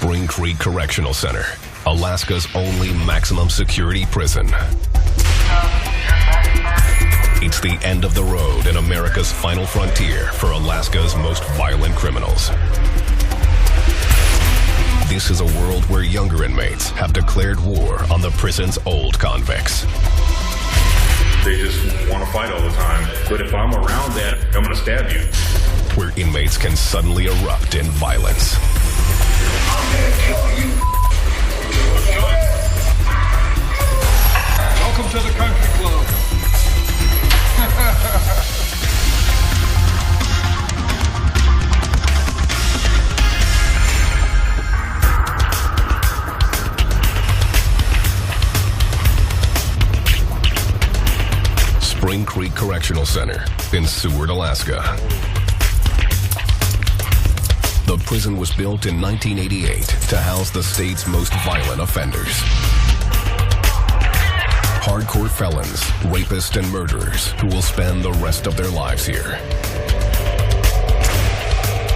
Spring Creek Correctional Center, Alaska's only maximum security prison. It's the end of the road and America's final frontier for Alaska's most violent criminals. This is a world where younger inmates have declared war on the prison's old convicts. They just want to fight all the time. But if I'm around that, I'm going to stab you. Where inmates can suddenly erupt in violence. I'm going to kill you. Welcome to the country club. Spring Creek Correctional Center in Seward, Alaska. The prison was built in 1988 to house the state's most violent offenders. Hardcore felons, rapists, and murderers who will spend the rest of their lives here.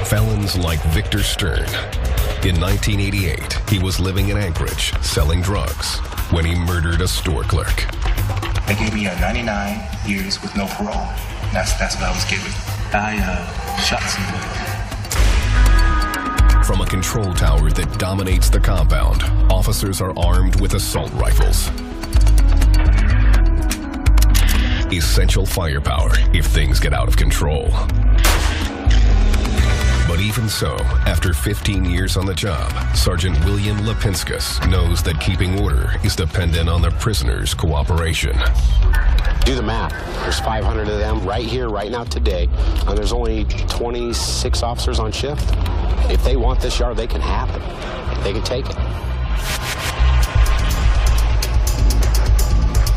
Felons like Victor Stern. In 1988, he was living in Anchorage selling drugs when he murdered a store clerk. They gave me 99 years with no parole. That's what I was given. I shot somebody. From a control tower that dominates the compound, officers are armed with assault rifles. Essential firepower if things get out of control. But even so, after 15 years on the job, Sergeant William Lipinskis knows that keeping order is dependent on the prisoners' cooperation. Do the math. There's 500 of them right here, right now, today, and there's only 26 officers on shift. If they want this yard, they can have it. They can take it.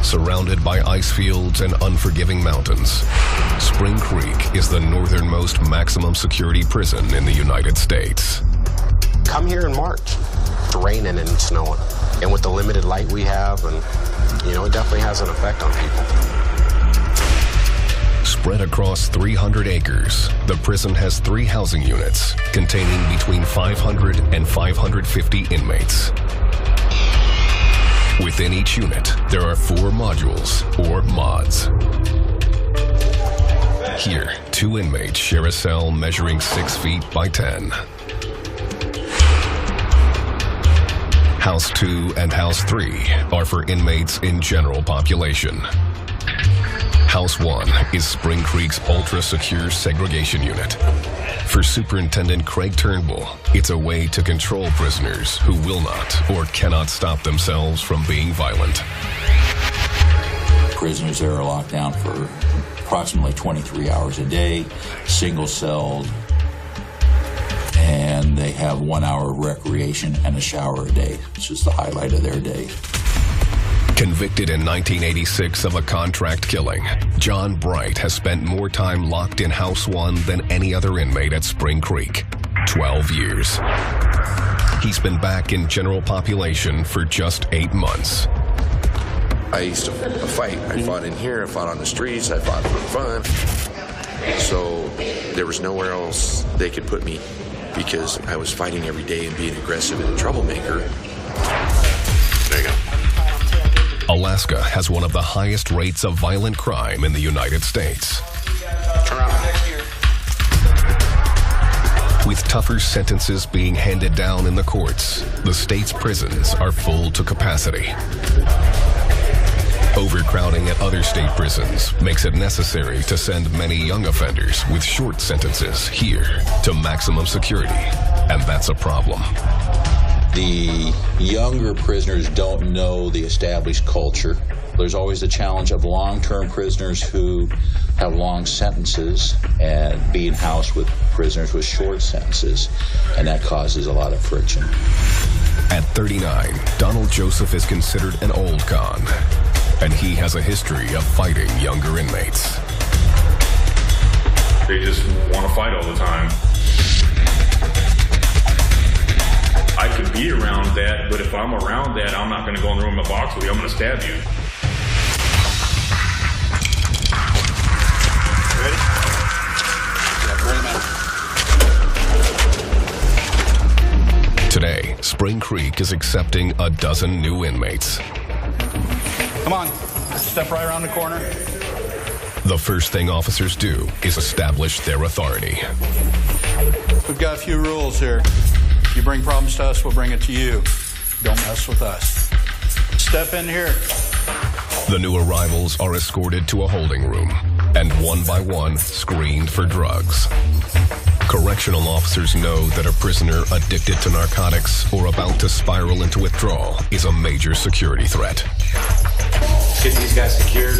Surrounded by ice fields and unforgiving mountains, Spring Creek is the northernmost maximum security prison in the United States. Come here in March. It's raining and snowing. And with the limited light we have, and it definitely has an effect on people. Spread across 300 acres, the prison has 3 housing units containing between 500 and 550 inmates. Within each unit, there are 4 modules, or mods. Here, 2 inmates share a cell measuring 6 feet by 10. House 2 and House 3 are for inmates in general population. House 1 is Spring Creek's ultra-secure segregation unit. For Superintendent Craig Turnbull, it's a way to control prisoners who will not or cannot stop themselves from being violent. Prisoners there are locked down for approximately 23 hours a day, single-celled, and they have 1 hour of recreation and a shower a day. It's just the highlight of their day. Convicted in 1986 of a contract killing, John Bright has spent more time locked in House 1 than any other inmate at Spring Creek, 12 years. He's been back in general population for just 8 months. I used to fight. I fought in here, I fought on the streets, I fought for fun. So there was nowhere else they could put me because I was fighting every day and being aggressive and a troublemaker. There you go. Alaska has one of the highest rates of violent crime in the United States. With tougher sentences being handed down in the courts, the state's prisons are full to capacity. Overcrowding at other state prisons makes it necessary to send many young offenders with short sentences here to maximum security, and that's a problem. The younger prisoners don't know the established culture. There's always the challenge of long-term prisoners who have long sentences and being housed with prisoners with short sentences, and that causes a lot of friction. At 39, Donald Joseph is considered an old con, and he has a history of fighting younger inmates. They just want to fight all the time. I could be around that, but if I'm around that, I'm not going to go in the room and box with you. I'm going to stab you. Ready? Yeah, bring him out. Today, Spring Creek is accepting a dozen new inmates. Come on, step right around the corner. The first thing officers do is establish their authority. We've got a few rules here. If you bring problems to us, we'll bring it to you. Don't mess with us. Step in here. The new arrivals are escorted to a holding room and one by one screened for drugs. Correctional officers know that a prisoner addicted to narcotics or about to spiral into withdrawal is a major security threat. Get these guys secured.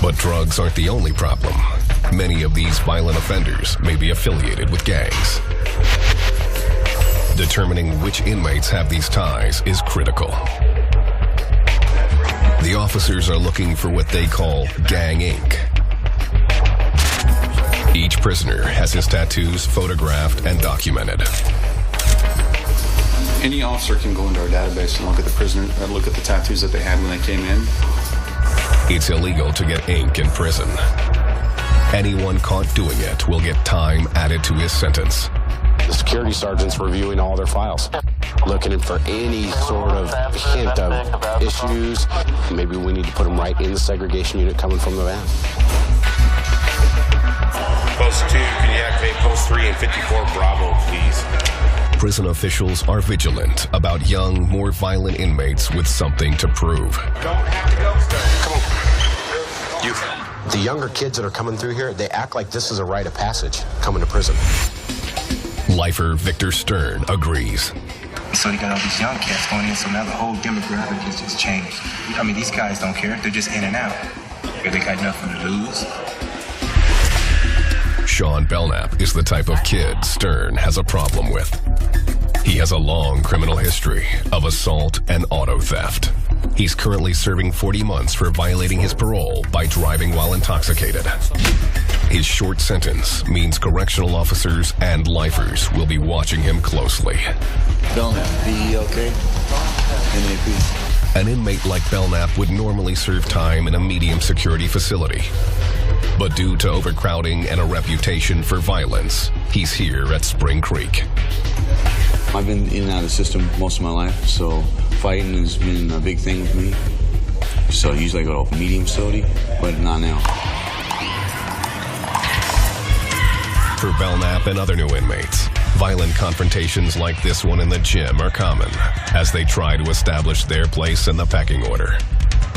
But drugs aren't the only problem. Many of these violent offenders may be affiliated with gangs. Determining which inmates have these ties is critical. The officers are looking for what they call gang ink. Each prisoner has his tattoos photographed and documented. Any officer can go into our database and look at the prisoner, look at the tattoos that they had when they came in. It's illegal to get ink in prison. Anyone caught doing it will get time added to his sentence. The security sergeant's reviewing all their files, looking for any sort of hint of issues. Maybe we need to put them right in the segregation unit coming from the van. Post 2, can you activate Post 3 and 54 Bravo, please? Prison officials are vigilant about young, more violent inmates with something to prove. Don't have to go, sir. Come on. You. The younger kids that are coming through here, they act like this is a rite of passage, coming to prison. Lifer Victor Stern agrees. So you got all these young cats going in, so now the whole demographic has just changed. I mean, these guys don't care. They're just in and out. They got nothing to lose. Sean Belknap is the type of kid Stern has a problem with. He has a long criminal history of assault and auto theft. He's currently serving 40 months for violating his parole by driving while intoxicated. His short sentence means correctional officers and lifers will be watching him closely. Belknap, PE okay? NAP. An inmate like Belknap would normally serve time in a medium security facility. But due to overcrowding and a reputation for violence, he's here at Spring Creek. I've been in and out of the system most of my life, so fighting has been a big thing with me. So usually I go to a medium facility, but not now. For Belknap and other new inmates, violent confrontations like this one in the gym are common as they try to establish their place in the pecking order.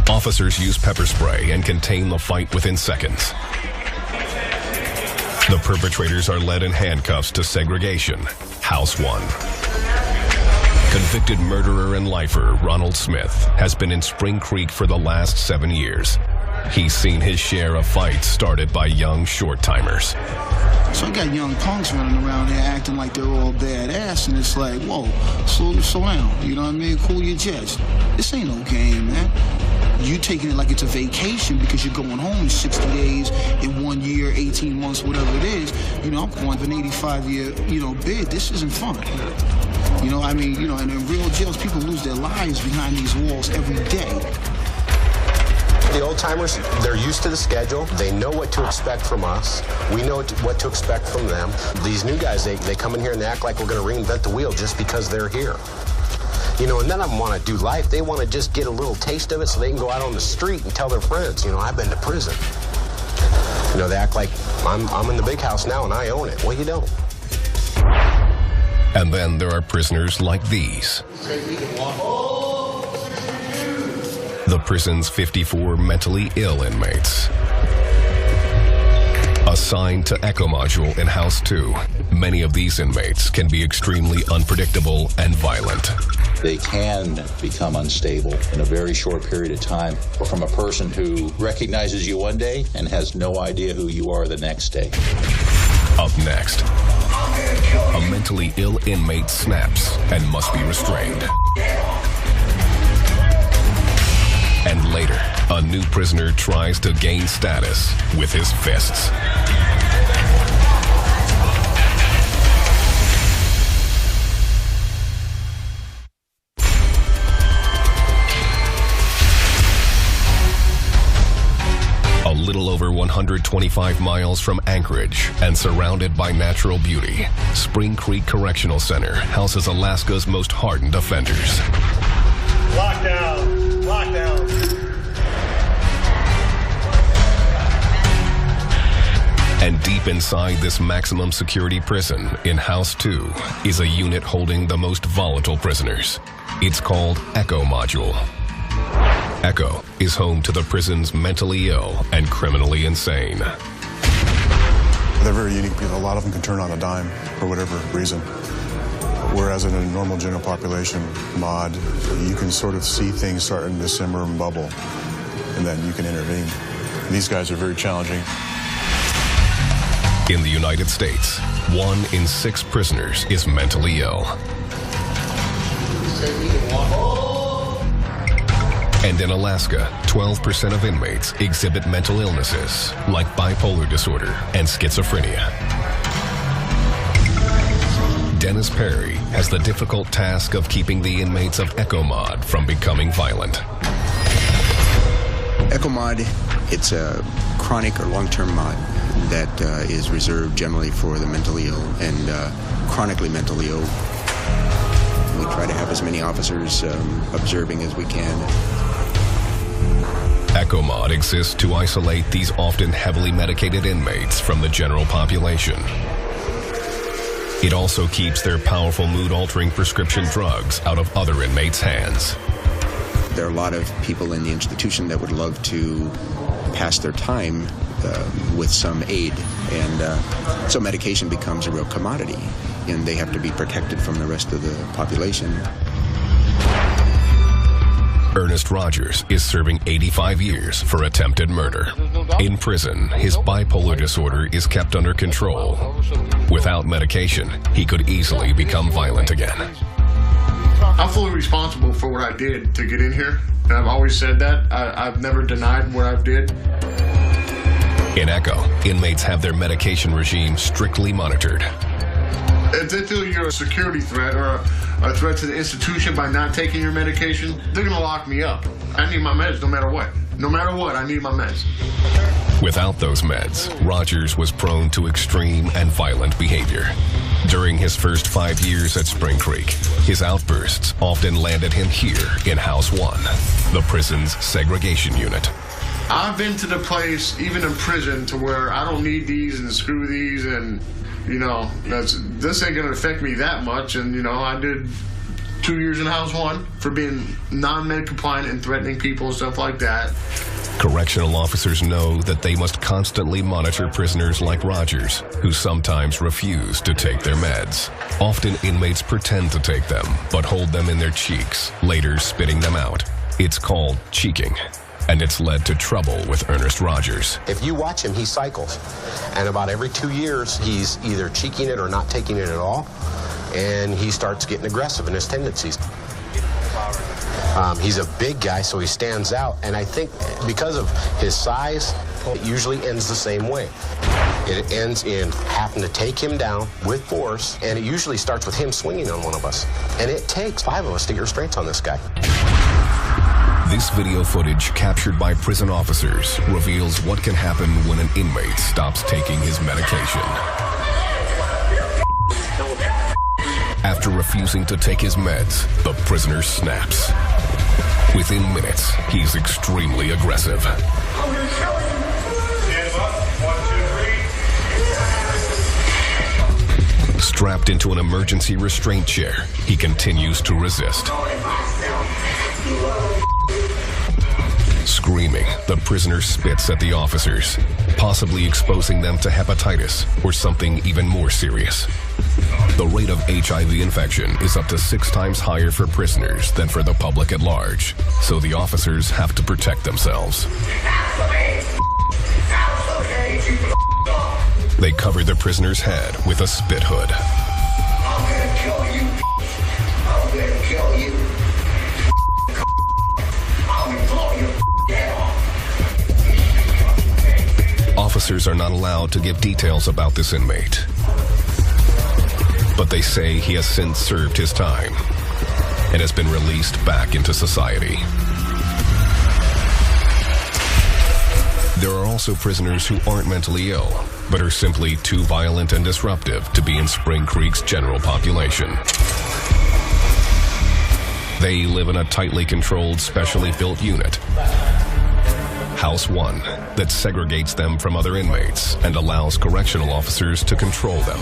Officers use pepper spray and contain the fight within seconds. The perpetrators are led in handcuffs to segregation, House 1. Convicted murderer and lifer Ronald Smith has been in Spring Creek for the last 7 years. He's seen his share of fights started by young short-timers. So I got young punks running around here acting like they're all badass, and it's like, whoa, slow down, you know what I mean? Cool your jets. This ain't no game, man. You taking it like it's a vacation because you're going home in 60 days, in 1 year, 18 months, whatever it is. You know, I'm going for an 85-year, bid. This isn't fun. You know, I mean, and in real jails, people lose their lives behind these walls every day. The old-timers, they're used to the schedule. They know what to expect from us. We know what to expect from them. These new guys, they come in here and they act like we're going to reinvent the wheel just because they're here. And none of them want to do life. They want to just get a little taste of it so they can go out on the street and tell their friends, I've been to prison. They act like I'm in the big house now and I own it. Well, you don't. And then there are prisoners like these. The prison's 54 mentally ill inmates. Assigned to Echo Module in House 2, many of these inmates can be extremely unpredictable and violent. They can become unstable in a very short period of time from a person who recognizes you one day and has no idea who you are the next day. Up next, a mentally ill inmate snaps and must be restrained. And later, a new prisoner tries to gain status with his fists. A little over 125 miles from Anchorage and surrounded by natural beauty, Spring Creek Correctional Center houses Alaska's most hardened offenders. Lockdown! Lockdown! And deep inside this maximum security prison in House 2 is a unit holding the most volatile prisoners. It's called Echo Module. Echo is home to the prison's mentally ill and criminally insane. They're very unique people. A lot of them can turn on a dime for whatever reason. Whereas in a normal general population mod, you can sort of see things starting to simmer and bubble, and then you can intervene. These guys are very challenging. In the United States, 1 in 6 prisoners is mentally ill. And in Alaska, 12% of inmates exhibit mental illnesses like bipolar disorder and schizophrenia. Dennis Perry has the difficult task of keeping the inmates of Echo Mod from becoming violent. Echo Mod, it's a chronic or long-term mod that is reserved generally for the mentally ill and chronically mentally ill. We try to have as many officers observing as we can. Echo Mod exists to isolate these often heavily medicated inmates from the general population. It also keeps their powerful mood-altering prescription drugs out of other inmates' hands. There are a lot of people in the institution that would love to pass their time with some aid, and so medication becomes a real commodity, and they have to be protected from the rest of the population. Ernest Rogers is serving 85 years for attempted murder. In prison, his bipolar disorder is kept under control. Without medication, he could easily become violent again. I'm fully responsible for what I did to get in here, and I've always said that. I've never denied what I did. In Echo, inmates have their medication regime strictly monitored. If they feel you're a security threat or a threat to the institution by not taking your medication, they're going to lock me up. I need my meds no matter what. No matter what, I need my meds. Without those meds, Rogers was prone to extreme and violent behavior. During his first 5 years at Spring Creek, his outbursts often landed him here in House 1, the prison's segregation unit. I've been to the place, even in prison, to where I don't need these and screw these, and, you know, this ain't going to affect me that much. And, you know, I did 2 years in House 1 for being non-med compliant and threatening people and stuff like that. Correctional officers know that they must constantly monitor prisoners like Rogers, who sometimes refuse to take their meds. Often inmates pretend to take them, but hold them in their cheeks, later spitting them out. It's called cheeking, and it's led to trouble with Ernest Rogers. If you watch him, he cycles. And about every 2 years, he's either cheeking it or not taking it at all. And he starts getting aggressive in his tendencies. He's a big guy, so he stands out. And I think because of his size, it usually ends the same way. It ends in having to take him down with force, and it usually starts with him swinging on one of us. And it takes 5 of us to get restraints on this guy. This video footage captured by prison officers reveals what can happen when an inmate stops taking his medication. After refusing to take his meds, the prisoner snaps. Within minutes, he's extremely aggressive. I'm gonna kill you. Hands up. 1, 2, 3. Strapped into an emergency restraint chair, he continues to resist. Screaming, the prisoner spits at the officers, possibly exposing them to hepatitis or something even more serious. The rate of HIV infection is up to 6 times higher for prisoners than for the public at large, so the officers have to protect themselves. They cover the prisoner's head with a spit hood. I'm gonna kill you. I'm gonna kill you. I'm gonna blow your head off. Officers are not allowed to give details about this inmate, but they say he has since served his time and has been released back into society. There are also prisoners who aren't mentally ill, but are simply too violent and disruptive to be in Spring Creek's general population. They live in a tightly controlled, specially built unit, House 1, that segregates them from other inmates and allows correctional officers to control them.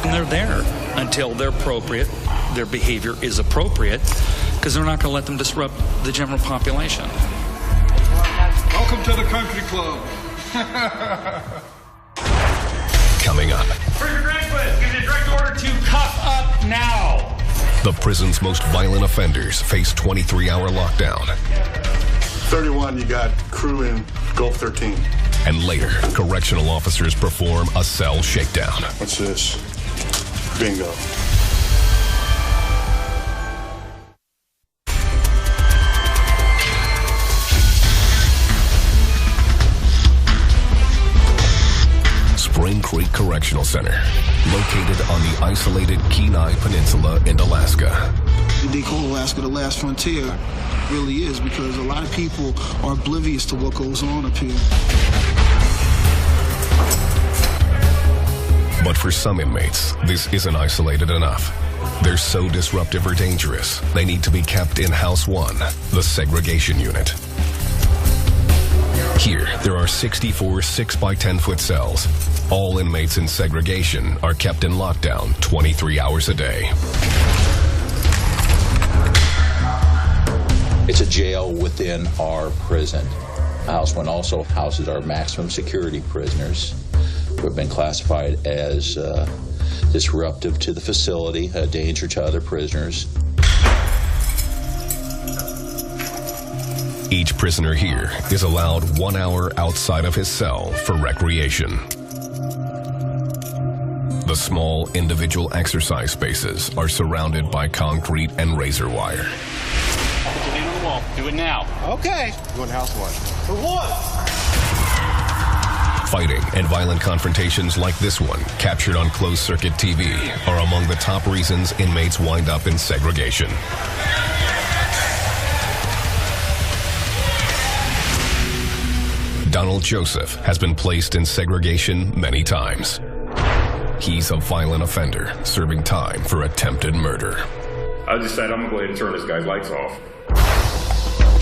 And they're there until they're appropriate, their behavior is appropriate, because they're not going to let them disrupt the general population. Welcome to the country club. Coming up. Prisoner Granquist, give me a direct order to cuff up now. The prison's most violent offenders face 23-hour lockdown. 31, you got crew in Gulf 13. And later, correctional officers perform a cell shakedown. What's this? Bingo. Spring Creek Correctional Center, located on the isolated Kenai Peninsula in Alaska. They call Alaska the last frontier. It really is, because a lot of people are oblivious to what goes on up here. But for some inmates, this isn't isolated enough. They're so disruptive or dangerous, they need to be kept in House 1, the segregation unit. Here, there are 64 6x10-foot cells. All inmates in segregation are kept in lockdown 23 hours a day. It's a jail within our prison. House 1 also houses our maximum security prisoners who have been classified as disruptive to the facility, a danger to other prisoners. Each prisoner here is allowed 1 hour outside of his cell for recreation. The small individual exercise spaces are surrounded by concrete and razor wire. Put your hand on the wall. Do it now. Okay. Going to House 1. For what? Fighting and violent confrontations like this one, captured on closed-circuit TV, are among the top reasons inmates wind up in segregation. Donald Joseph has been placed in segregation many times. He's a violent offender, serving time for attempted murder. I decided I'm going to go ahead and turn this guy's lights off.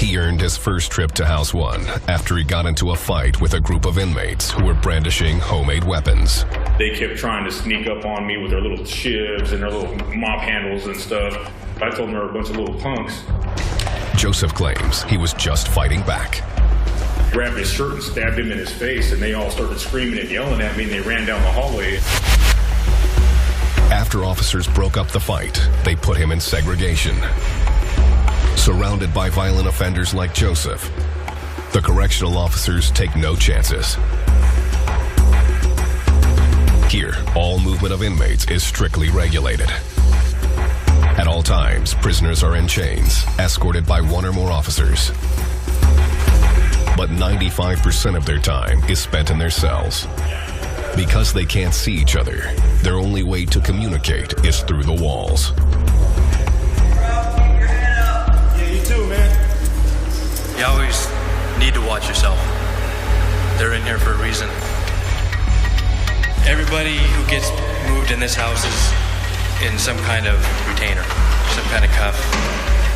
He earned his first trip to House 1 after he got into a fight with a group of inmates who were brandishing homemade weapons. They kept trying to sneak up on me with their little shivs and their little mop handles and stuff. I told them they were a bunch of little punks. Joseph claims he was just fighting back. Grabbed his shirt and stabbed him in his face, and they all started screaming and yelling at me, and they ran down the hallway. After officers broke up the fight, they put him in segregation. Surrounded by violent offenders like Joseph, the correctional officers take no chances. Here, all movement of inmates is strictly regulated. At all times, prisoners are in chains, escorted by one or more officers. But 95% of their time is spent in their cells. Because they can't see each other, their only way to communicate is through the walls. Yeah, you too, man. You always need to watch yourself. They're in here for a reason. Everybody who gets moved in this house is in some kind of retainer, some kind of cuff.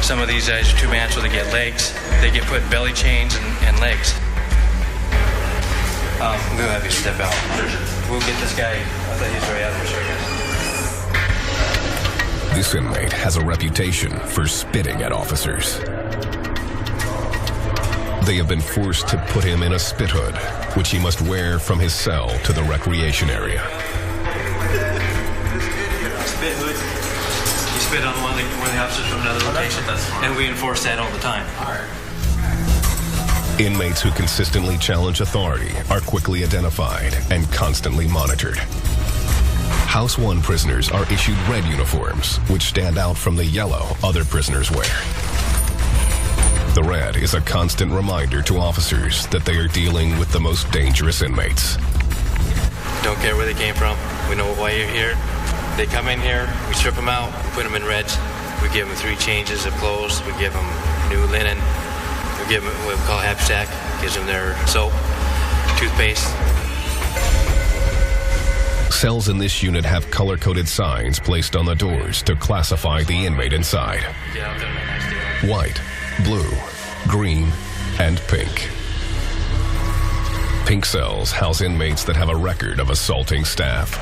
Some of these guys are too mad, so they get legs. They get put in belly chains and legs. I'm gonna have you step out. We'll get this guy. I thought he was already out there. This inmate has a reputation for spitting at officers. They have been forced to put him in a spit hood, which he must wear from his cell to the recreation area. Spit hood. You spit on one of the officers from another location, and we enforce that all the time. Inmates who consistently challenge authority are quickly identified and constantly monitored. House 1 prisoners are issued red uniforms, which stand out from the yellow other prisoners wear. The red is a constant reminder to officers that they are dealing with the most dangerous inmates. Don't care where they came from. We know why you're here. They come in here, we strip them out, put them in reds. We give them 3 changes of clothes. We give them new linen. We give them what we call a happy sack. Gives them their soap, toothpaste. Cells in this unit have color-coded signs placed on the doors to classify the inmate inside. White, blue, green, and pink. Pink cells house inmates that have a record of assaulting staff.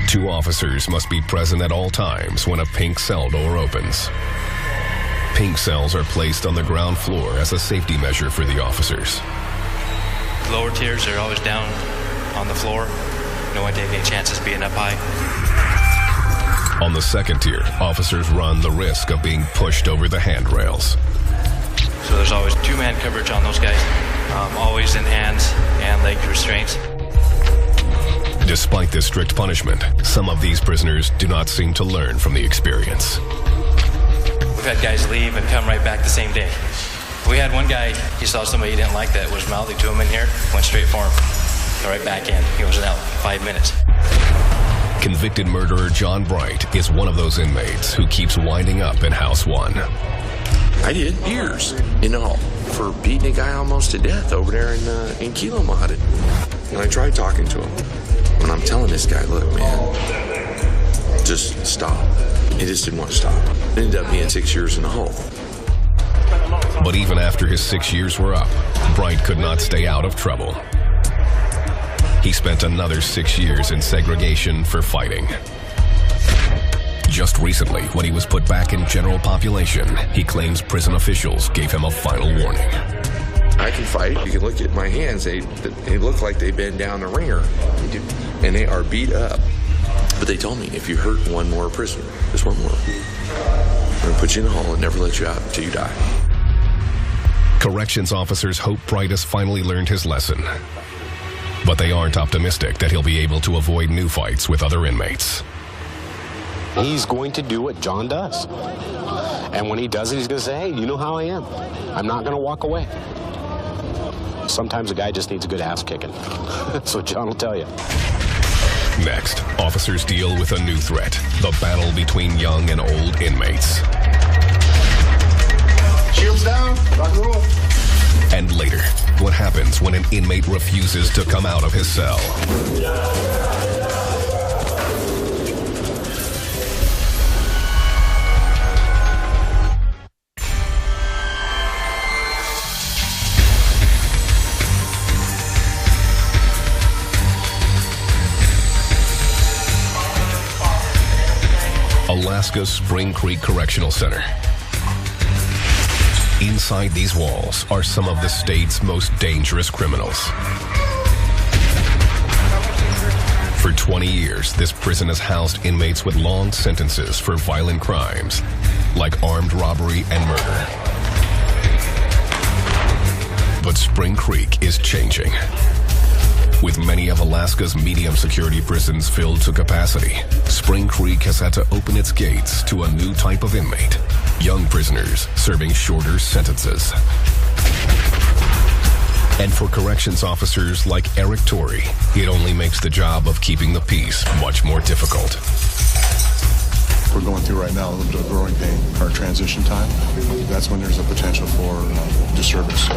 2 officers must be present at all times when a pink cell door opens. Pink cells are placed on the ground floor as a safety measure for the officers. Lower tiers are always down on the floor. No one taking any chances being up high. On the second tier, officers run the risk of being pushed over the handrails. So there's always 2-man coverage on those guys. Always in hands and leg restraints. Despite this strict punishment, some of these prisoners do not seem to learn from the experience. We've had guys leave and come right back the same day. We had one guy, he saw somebody he didn't like that was mouthy to him in here, went straight for him. Go right back in. He was out 5 minutes. Convicted murderer John Bright is one of those inmates who keeps winding up in House 1. I did years in all for beating a guy almost to death over there in Kilo Mod. And I tried talking to him. When I'm telling this guy, look, man, just stop. He just didn't want to stop. It ended up being 6 years in the hole. But even after his 6 years were up, Bright could not stay out of trouble. He spent another 6 years in segregation for fighting. Just recently, when he was put back in general population, he claims prison officials gave him a final warning. I can fight. You can look at my hands. They look like they've been down the ringer. And they are beat up. But they told me, if you hurt one more prisoner, just one more, we're going to put you in the hole and never let you out until you die. Corrections officers hope Bright has finally learned his lesson. But they aren't optimistic that he'll be able to avoid new fights with other inmates. He's going to do what John does. And when he does it, he's going to say, hey, you know how I am. I'm not going to walk away. Sometimes a guy just needs a good ass kicking. So John will tell you. Next, officers deal with a new threat, the battle between young and old inmates. Shields down, rock and roll. And later, what happens when an inmate refuses to come out of his cell? Alaska's Spring Creek Correctional Center. Inside these walls are some of the state's most dangerous criminals. For 20 years, this prison has housed inmates with long sentences for violent crimes, like armed robbery and murder. But Spring Creek is changing. With many of Alaska's medium security prisons filled to capacity, Spring Creek has had to open its gates to a new type of inmate, young prisoners serving shorter sentences. And for corrections officers like Eric Torrey, it only makes the job of keeping the peace much more difficult. We're going through right now a little bit of growing pain, our transition time. That's when there's a potential for disservice.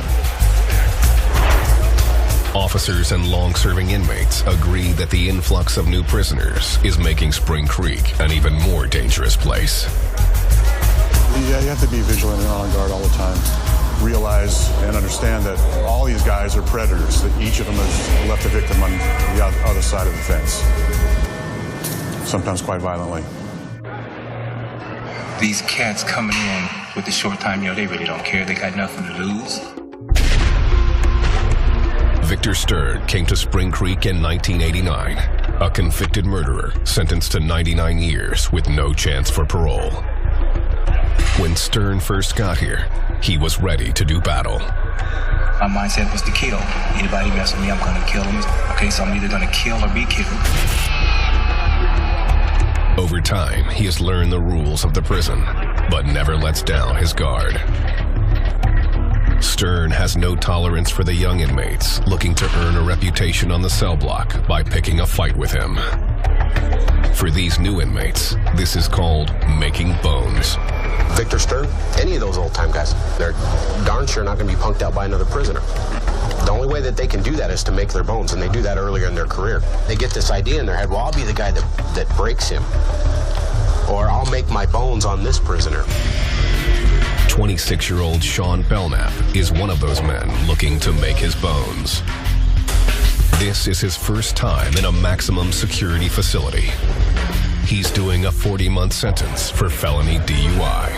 Officers and long-serving inmates agree that the influx of new prisoners is making Spring Creek an even more dangerous place. Yeah, you have to be vigilant and on guard all the time. Realize and understand that all these guys are predators, that each of them has left a victim on the other side of the fence, sometimes quite violently. These cats coming in with the short time, they really don't care. They got nothing to lose. Victor Stern came to Spring Creek in 1989, a convicted murderer sentenced to 99 years with no chance for parole. When Stern first got here, he was ready to do battle. My mindset was to kill. Anybody mess with me, I'm going to kill them. Okay, so I'm either going to kill or be killed. Over time, he has learned the rules of the prison, but never lets down his guard. Stern has no tolerance for the young inmates looking to earn a reputation on the cell block by picking a fight with him. For these new inmates, this is called making bones. Victor Stern, any of those old-time guys, they're darn sure not going to be punked out by another prisoner. The only way that they can do that is to make their bones, and they do that earlier in their career. They get this idea in their head, well, I'll be the guy that breaks him, or I'll make my bones on this prisoner. 26-year-old Sean Belknap is one of those men looking to make his bones. This is his first time in a maximum security facility. He's doing a 40-month sentence for felony DUI.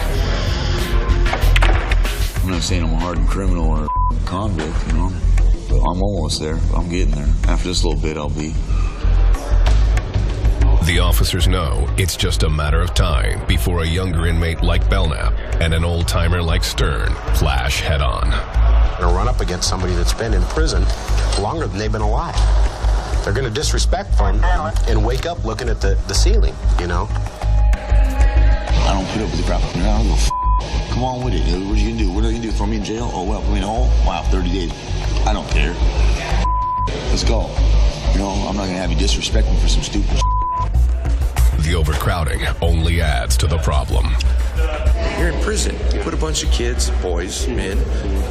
I'm not saying I'm a hardened criminal or a convict, you know, but I'm almost there. I'm getting there. After this little bit, I'll be. The officers know it's just a matter of time before a younger inmate like Belknap and an old-timer like Stern flash head-on. Gonna run up against somebody that's been in prison longer than they've been alive. They're gonna disrespect them and wake up looking at the ceiling, you know? I don't put up with the crap. No, I'll go come on with it. What are you gonna do? What are you gonna do? Throw me in jail? Oh, well, put me in a hole? Wow, 30 days. I don't care. Let's go. You know, I'm not gonna have you disrespect me for some stupid The overcrowding only adds to the problem. You're in prison. You put a bunch of kids, boys, men,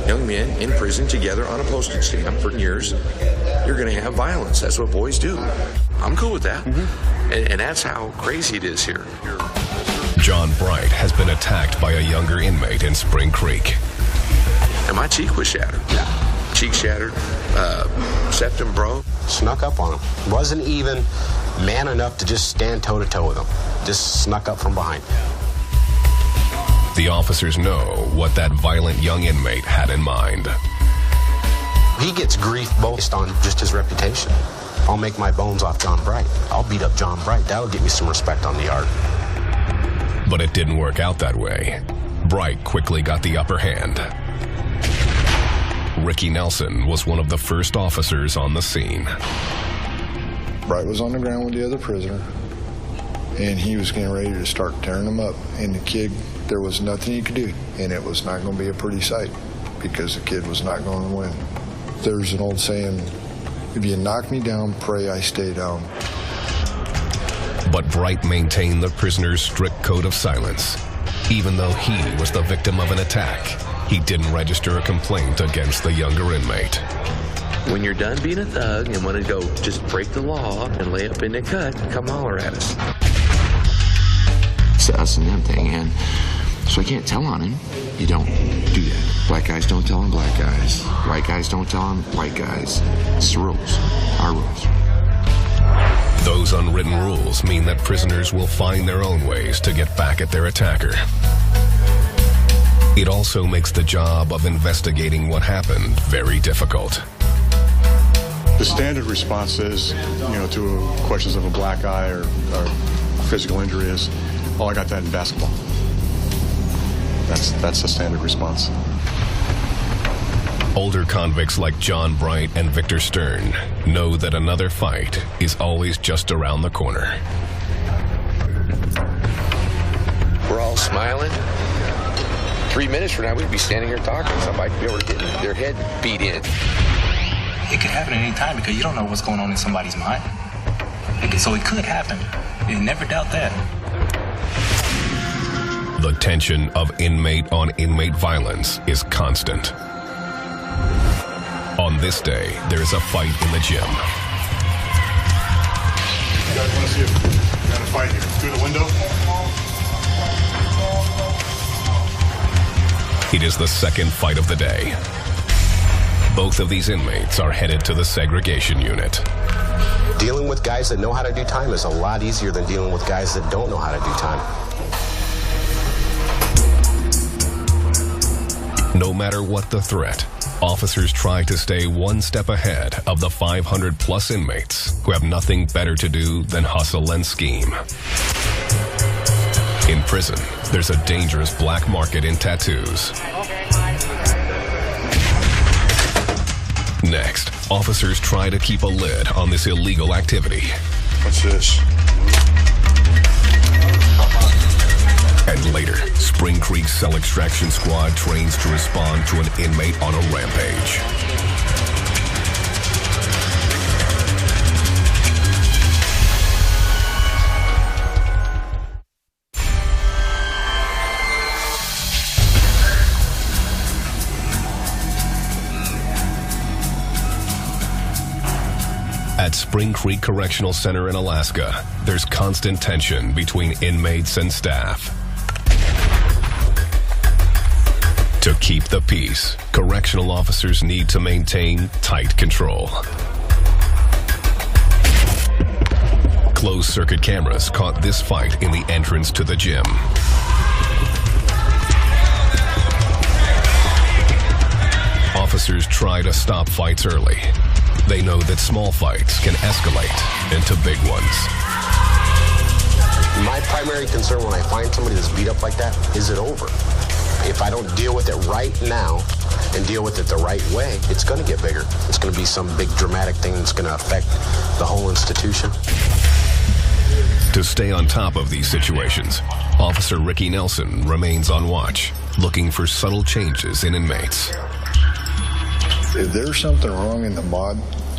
young men in prison together on a postage stamp for years. You're going to have violence. That's what boys do. I'm cool with that. And that's how crazy it is here. John Bright has been attacked by a younger inmate in Spring Creek. And my cheek was shattered. Yeah. Cheek shattered. Septum broke. Snuck up on him. Wasn't even man enough to just stand toe-to-toe with him. Just snuck up from behind. The officers know what that violent young inmate had in mind. He gets grief based on just his reputation. I'll make my bones off John Bright. I'll beat up John Bright. That'll get me some respect on the yard. But it didn't work out that way. Bright quickly got the upper hand. Ricky Nelson was one of the first officers on the scene. Bright was on the ground with the other prisoner, and he was getting ready to start tearing him up. And the kid, there was nothing he could do, and it was not going to be a pretty sight because the kid was not going to win. There's an old saying, if you knock me down, pray I stay down. But Bright maintained the prisoner's strict code of silence. Even though he was the victim of an attack, he didn't register a complaint against the younger inmate. When you're done being a thug and want to go just break the law and lay up in the cut, come holler at us. It's the us and them thing, and so I can't tell on him. You don't do that. Black guys don't tell on black guys. White guys don't tell on white guys. It's the rules. Our rules. Those unwritten rules mean that prisoners will find their own ways to get back at their attacker. It also makes the job of investigating what happened very difficult. The standard response is, to questions of a black eye or physical injury is, oh, I got that in basketball. That's the standard response. Older convicts like John Bright and Victor Stern know that another fight is always just around the corner. We're all smiling. 3 minutes from now, we'd be standing here talking. Somebody would be able to get their head beat in. It could happen at any time because you don't know what's going on in somebody's mind. So it could happen. You never doubt that. The tension of inmate-on-inmate violence is constant. On this day, there's a fight in the gym. You guys want to see if we got a fight here? Through the window? It is the second fight of the day. Both of these inmates are headed to the segregation unit. Dealing with guys that know how to do time is a lot easier than dealing with guys that don't know how to do time. No matter what the threat, officers try to stay one step ahead of the 500-plus inmates who have nothing better to do than hustle and scheme. In prison, there's a dangerous black market in tattoos. Next, officers try to keep a lid on this illegal activity. What's this? And later, Spring Creek Cell Extraction Squad trains to respond to an inmate on a rampage. At Spring Creek Correctional Center in Alaska, there's constant tension between inmates and staff. To keep the peace, correctional officers need to maintain tight control. Closed-circuit cameras caught this fight in the entrance to the gym. Officers try to stop fights early. They know that small fights can escalate into big ones. My primary concern when I find somebody that's beat up like that, is it over? If I don't deal with it right now and deal with it the right way, it's going to get bigger. It's going to be some big dramatic thing that's going to affect the whole institution. To stay on top of these situations, Officer Ricky Nelson remains on watch, looking for subtle changes in inmates. If there's something wrong in the mod,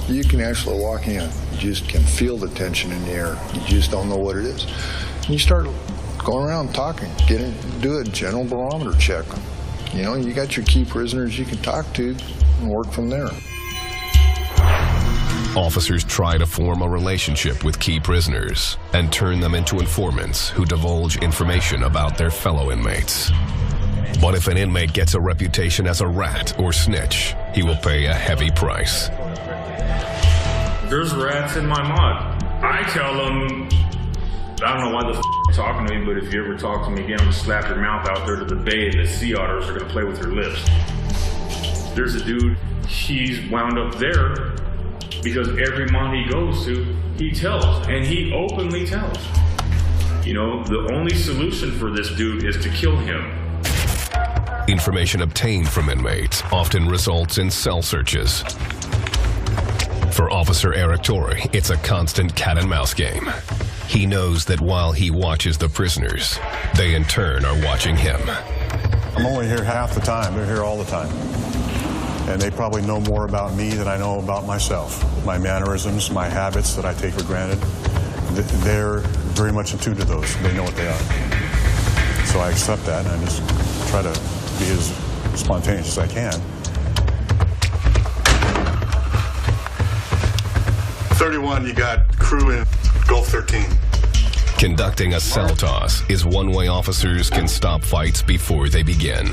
you can actually walk in. You just can feel the tension in the air. You just don't know what it is. And you start going around talking, do a general barometer check. You know, you got your key prisoners you can talk to and work from there. Officers try to form a relationship with key prisoners and turn them into informants who divulge information about their fellow inmates. But if an inmate gets a reputation as a rat or snitch, he will pay a heavy price. There's rats in my mod. I tell them, I don't know why the you're talking to me, but if you ever talk to me again, I'm gonna slap your mouth out there to the bay and the sea otters are gonna play with your lips. There's a dude, he's wound up there because every mod he goes to, he tells, and he openly tells. You know, the only solution for this dude is to kill him. Information obtained from inmates often results in cell searches. For Officer Eric Torrey, it's a constant cat-and-mouse game. He knows that while he watches the prisoners, they in turn are watching him. I'm only here half the time. They're here all the time. And they probably know more about me than I know about myself. My mannerisms, my habits that I take for granted, they're very much attuned to those. They know what they are. So I accept that, and I just try to be as spontaneous as I can. 31, you got crew in Gulf 13. Conducting a cell toss is one way officers can stop fights before they begin.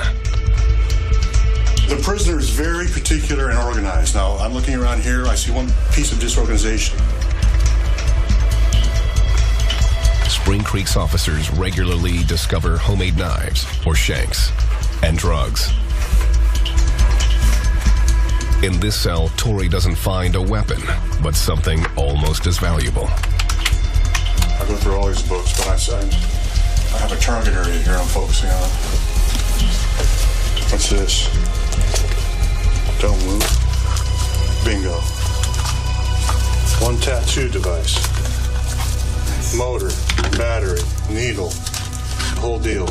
The prisoner is very particular and organized. Now, I'm looking around here, I see one piece of disorganization. Spring Creek's officers regularly discover homemade knives or shanks and drugs. In this cell, Torrey doesn't find a weapon, but something almost as valuable. I go through all these books, but I have a target area here I'm focusing on. What's this? Don't move. Bingo. One tattoo device. Motor, battery, needle, whole deal.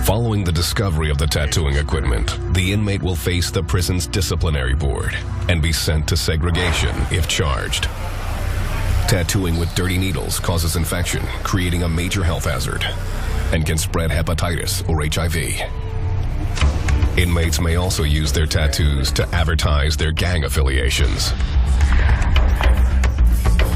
Following the discovery of the tattooing equipment, the inmate will face the prison's disciplinary board and be sent to segregation if charged. Tattooing with dirty needles causes infection, creating a major health hazard, and can spread hepatitis or HIV. Inmates may also use their tattoos to advertise their gang affiliations.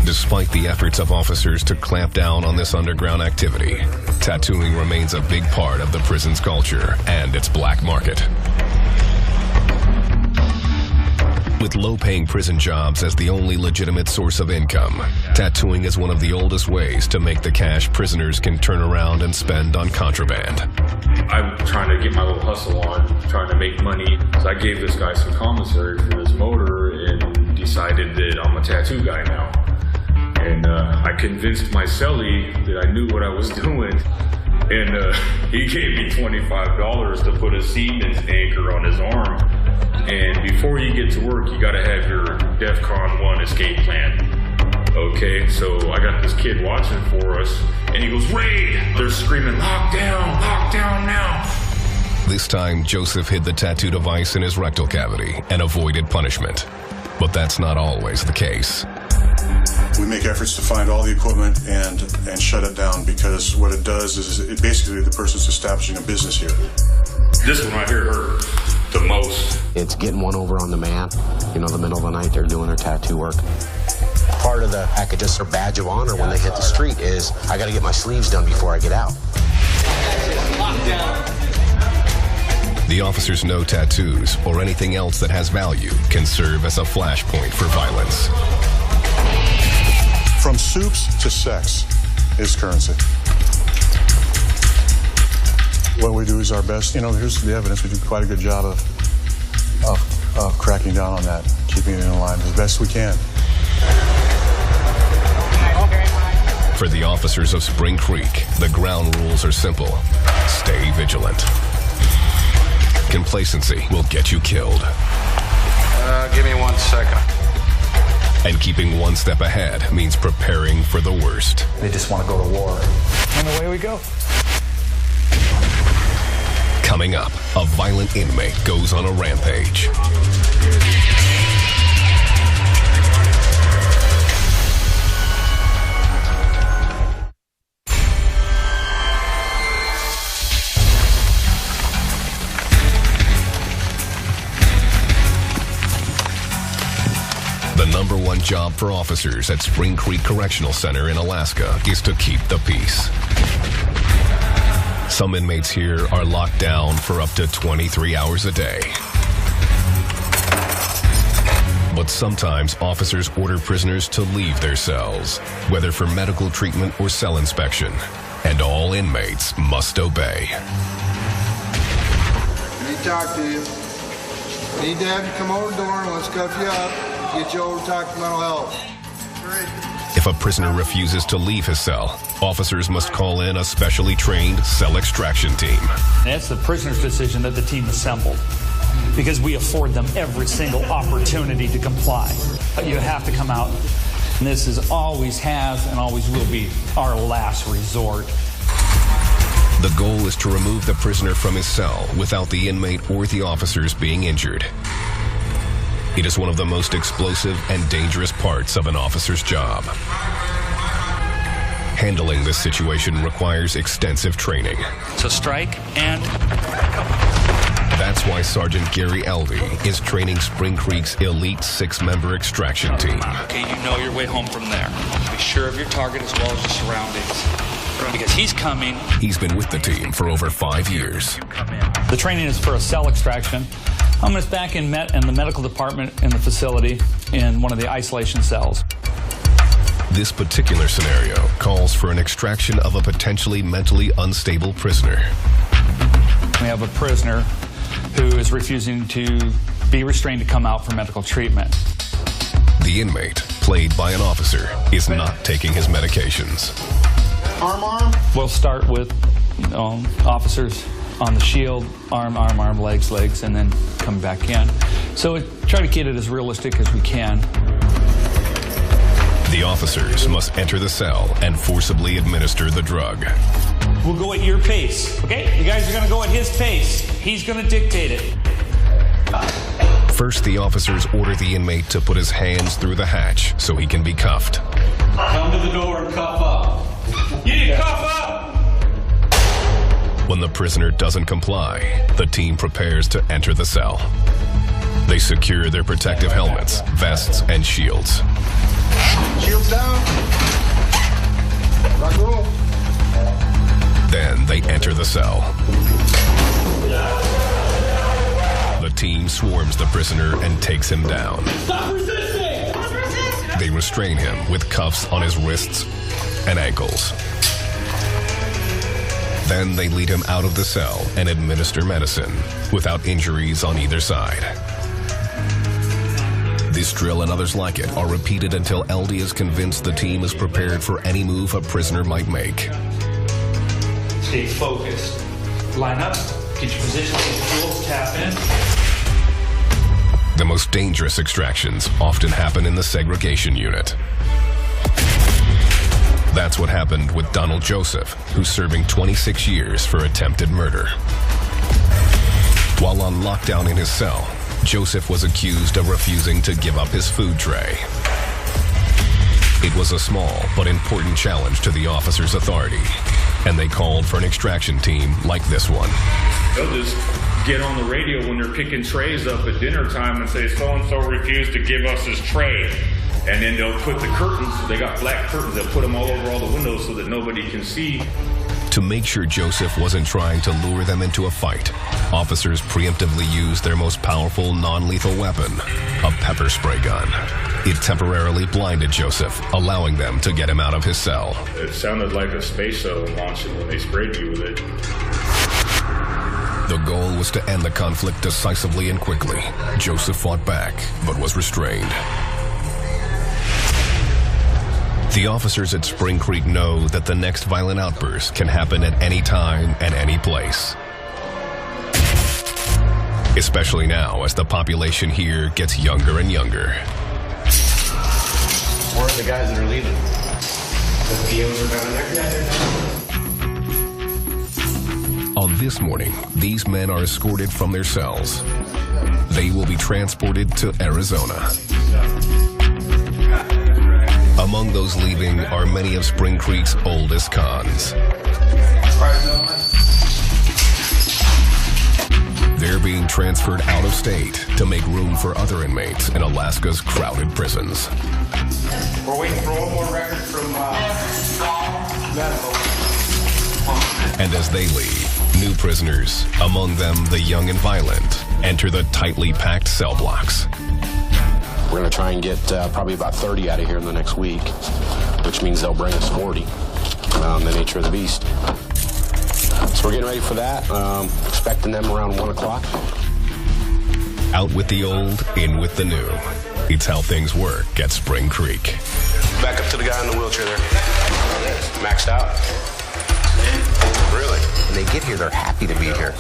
Despite the efforts of officers to clamp down on this underground activity, tattooing remains a big part of the prison's culture and its black market. With low-paying prison jobs as the only legitimate source of income, tattooing is one of the oldest ways to make the cash prisoners can turn around and spend on contraband. I'm trying to get my little hustle on, trying to make money. So I gave this guy some commissary for this motor and decided that I'm a tattoo guy now. And I convinced my cellie that I knew what I was doing. And he gave me $25 to put a Siemens anchor on his arm. And before you get to work, you gotta have your DEFCON 1 escape plan. Okay, so I got this kid watching for us, and he goes, "Ray!" They're screaming, lock down now. This time, Joseph hid the tattoo device in his rectal cavity and avoided punishment. But that's not always the case. We make efforts to find all the equipment and shut it down, because what it does is basically the person's establishing a business here. This one right here hurt. the most. It's getting one over on the man. You know, the middle of the night, they're doing their tattoo work. Part of the packages or badge of honor when they hit the street is I got to get my sleeves done before I get out. The officers know tattoos or anything else that has value can serve as a flashpoint for violence. From soups to sex is currency. What we do is our best. You know, here's the evidence. We do quite a good job of cracking down on that, keeping it in line as best we can. For the officers of Spring Creek, the ground rules are simple. Stay vigilant. Complacency will get you killed. Give me 1 second. And keeping one step ahead means preparing for the worst. They just want to go to war. And away we go. Coming up, a violent inmate goes on a rampage. The number one job for officers at Spring Creek Correctional Center in Alaska is to keep the peace. Some inmates here are locked down for up to 23 hours a day. But sometimes officers order prisoners to leave their cells, whether for medical treatment or cell inspection, and all inmates must obey. Need to talk to you. Need to have you come over the door and let's cuff you up. Get you over to talk to mental health. If a prisoner refuses to leave his cell, officers must call in a specially trained cell extraction team. It's the prisoner's decision that the team assembled, because we afford them every single opportunity to comply. But you have to come out, and this is always has and always will be our last resort. The goal is to remove the prisoner from his cell without the inmate or the officers being injured. It is one of the most explosive and dangerous parts of an officer's job. Handling this situation requires extensive training. So strike and... That's why Sergeant Gary Elvey is training Spring Creek's elite 6-member extraction team. Okay, you know your way home from there. Be sure of your target as well as your surroundings. Because he's coming. He's been with the team for over 5 years. The training is for a cell extraction. I'm just back in the medical department in the facility in one of the isolation cells. This particular scenario calls for an extraction of a potentially mentally unstable prisoner. We have a prisoner who is refusing to be restrained to come out for medical treatment. The inmate, played by an officer, is not taking his medications. Arm. We'll start with officers on the shield, arm, legs, and then come back in. So try to get it as realistic as we can. The officers must enter the cell and forcibly administer the drug. We'll go at your pace, okay? You guys are going to go at his pace. He's going to dictate it. First, the officers order the inmate to put his hands through the hatch so he can be cuffed. Come to the door and cuff up. You need to cuff up! When the prisoner doesn't comply, the team prepares to enter the cell. They secure their protective helmets, vests, and shields. Shields down. Rock and roll. Then they enter the cell. The team swarms the prisoner and takes him down. Stop resisting! Stop resisting! They restrain him with cuffs on his wrists and ankles. Then they lead him out of the cell and administer medicine without injuries on either side. This drill and others like it are repeated until LD is convinced the team is prepared for any move a prisoner might make. Stay focused. Line up, get your position, get your tools, tap in. The most dangerous extractions often happen in the segregation unit. That's what happened with Donald Joseph, who's serving 26 years for attempted murder. While on lockdown in his cell, Joseph was accused of refusing to give up his food tray. It was a small but important challenge to the officer's authority, and they called for an extraction team like this one. They'll just get on the radio when they're picking trays up at dinner time and say, so-and-so refused to give us his tray. And then they'll put the curtains, they got black curtains, they'll put them all over all the windows so that nobody can see. To make sure Joseph wasn't trying to lure them into a fight, officers preemptively used their most powerful non-lethal weapon, a pepper spray gun. It temporarily blinded Joseph, allowing them to get him out of his cell. It sounded like a space shuttle launching when they sprayed you with it. The goal was to end the conflict decisively and quickly. Joseph fought back, but was restrained. The officers at Spring Creek know that the next violent outburst can happen at any time and any place. Especially now as the population here gets younger and younger. Where are the guys that are leaving? The POs are down there? On this morning, these men are escorted from their cells. They will be transported to Arizona. Among those leaving are many of Spring Creek's oldest cons. They're being transferred out of state to make room for other inmates in Alaska's crowded prisons. We're waiting for one more record from medical. And as they leave, new prisoners, among them the young and violent, enter the tightly packed cell blocks. We're going to try and get probably about 30 out of here in the next week, which means they'll bring us 40. The nature of the beast. So we're getting ready for that. Expecting them around 1 o'clock. Out with the old, in with the new. It's how things work at Spring Creek. Back up to the guy in the wheelchair there. Maxed out. Really? When they get here, they're happy to be here.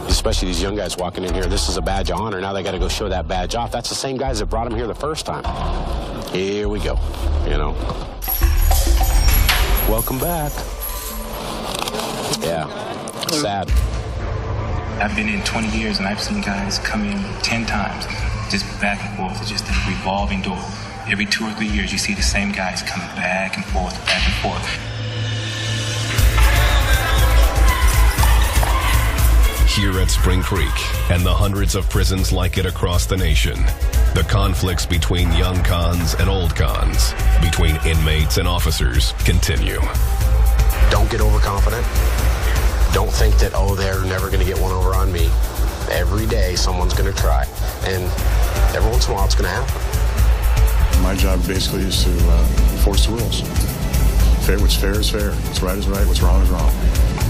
Especially these young guys walking in here. This is a badge of honor. Now they got to go show that badge off. That's the same guys that brought them here the first time. Here we go. You know. Welcome back. Yeah. Sad. I've been in 20 years and I've seen guys come in 10 times, just back and forth. It's just a revolving door. Every 2 or 3 years, you see the same guys coming back and forth, back and forth. Here at Spring Creek and the hundreds of prisons like it across the nation, the conflicts between young cons and old cons, between inmates and officers, continue. Don't get overconfident. Don't think that, oh, they're never going to get one over on me. Every day, someone's going to try. And every once in a while, it's going to happen. My job basically is to enforce the rules. What's fair is fair. What's right is right. What's wrong is wrong.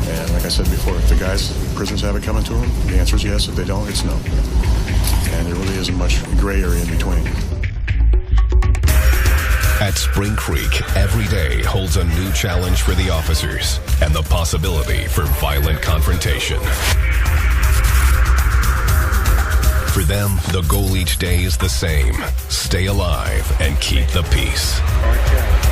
And like I said before, if the prisoners have it coming to them, the answer is yes. If they don't, it's no. And there really isn't much gray area in between. At Spring Creek, every day holds a new challenge for the officers and the possibility for violent confrontation. For them, the goal each day is the same: stay alive and keep the peace. Okay.